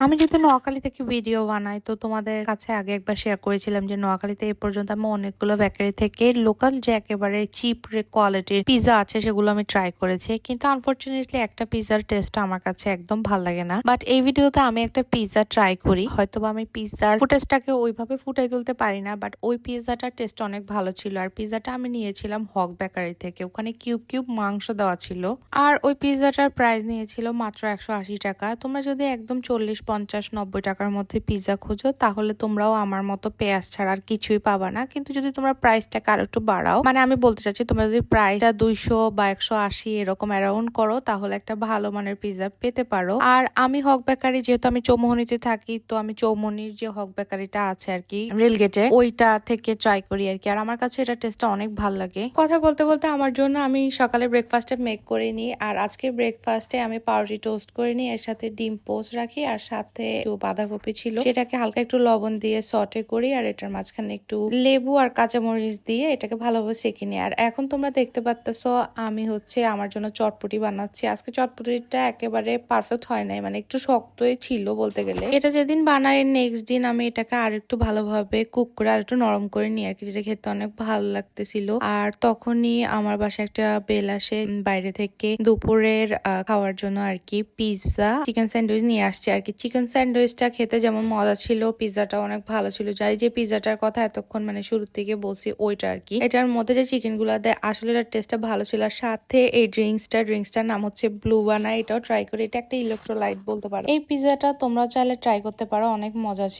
আমি যেহেতু নোয়াখালী থেকে ভিডিও বানাই তো তোমাদের কাছে আগে একবার শেয়ার করেছিলাম যে নোয়াখালীতে এই পর্যন্ত আমি অনেকগুলো বেকারি থেকে লোকাল যে একেবারে চিপ কোয়ালিটির পিৎজা আছে সেগুলো আমি ট্রাই করেছি, কিন্তু আনফরচুনেটলি একটা পিৎজার টেস্ট আমার কাছে একদম ভালো লাগে না। বাট এই ভিডিওতে আমি একটা পিৎজা ট্রাই করি, হয়তোবা আমি পিৎজার ফুটেজটাকে ওইভাবে ফুটাই তুলতে পারি না, বাট ওই পিৎজাটার টেস্ট অনেক ভালো ছিল। আর পিৎজাটা আমি নিয়েছিলাম হক বেকারি থেকে, ওখানে কিউব কিউব মাংস দেওয়া ছিল। আর ওই পিৎজাটার প্রাইস নিয়েছিল মাত্র 180 টাকা। তোমরা যদি একদম 40, 50, 90 টাকার মধ্যে পিৎজা খোঁজো তাহলে তোমরাও আমার মতো পেঁয়াজ ছাড়া আর কিছুই পাবা না। কিন্তু যদি তোমরা প্রাইসটাকে আরো একটু বাড়াও, মানে আমি বলতে চাচ্ছি তোমরা যদি প্রাইসটা 200 বা 180 এরকম অ্যারাউন্ড করো তাহলে একটা ভালো মানের পিৎজা পেতে পারো। আর আমি হক বেকারি, যেহেতু আমি চৌমুহনীতে থাকি, তো আমি চৌমুহনীর যে হক বেকারিটা আছে আর কি রেলগেটে, ওইটা থেকে ট্রাই করি আর কি। আর আমার কাছে এটা টেস্টটা অনেক ভালো লাগে। কথা বলতে বলতে আমার জন্য আমি সকালে ব্রেকফাস্টে মেক করে নিই। আর আজকে ব্রেকফাস্টে আমি পাউরুটি টোস্ট করে নিই, এর সাথে ডিম পোস্ট রাখি, আর সাথে একটু বাঁধাকপি ছিল সেটাকে হালকা একটু লবণ দিয়ে সটে করি, আর এটার মাঝখানে একটু লেবু আর কাঁচামরিচ দিয়ে এটাকে ভালোভাবে সেঁকে নিই। আর এখন তোমরা দেখতে পাচ্তেছো আমি হচ্ছে আমার জন্য চটপটি বানাচ্ছি। আজকে চটপটিটা একেবারে পারফেক্ট হয় নাই, মানে একটু শক্তই ছিল বলতে গেলে। এটা যেদিন বানাই নেক্সট দিন আমি এটাকে আর একটু ভালোভাবে কুক করে আর একটু নরম করে নিই আর কি, যেটা খেতে অনেক ভালো লাগতেছিল। আর তখনই আমার বাসায় একটা বেল আসে বাইরে থেকে, দুপুরের খাওয়ার জন্য আর কি পিৎজা চিকেন স্যান্ডউইচ নিয়ে আসছে আর কি। চিকেন স্যান্ডউইচটা খেতে যেমন মজা ছিল, পিৎজাটা অনেক ভালো ছিল। যাই যে পিৎজাটার কথা এতক্ষণ মানে শুরুর থেকে বলছি ওইটা আর কি। এটার মধ্যে যে চিকেন গুলা দেয় আসলে এটার টেস্টটা ভালো ছিল। আর সাথে এই ড্রিঙ্কসটার নাম হচ্ছে ব্লু বানা, এটাও ট্রাই করি। এটা একটা ইলেকট্রোলাইট বলতে পারো। এই পিৎজাটা তোমরা চাইলে ট্রাই করতে পারো, অনেক মজা ছিল।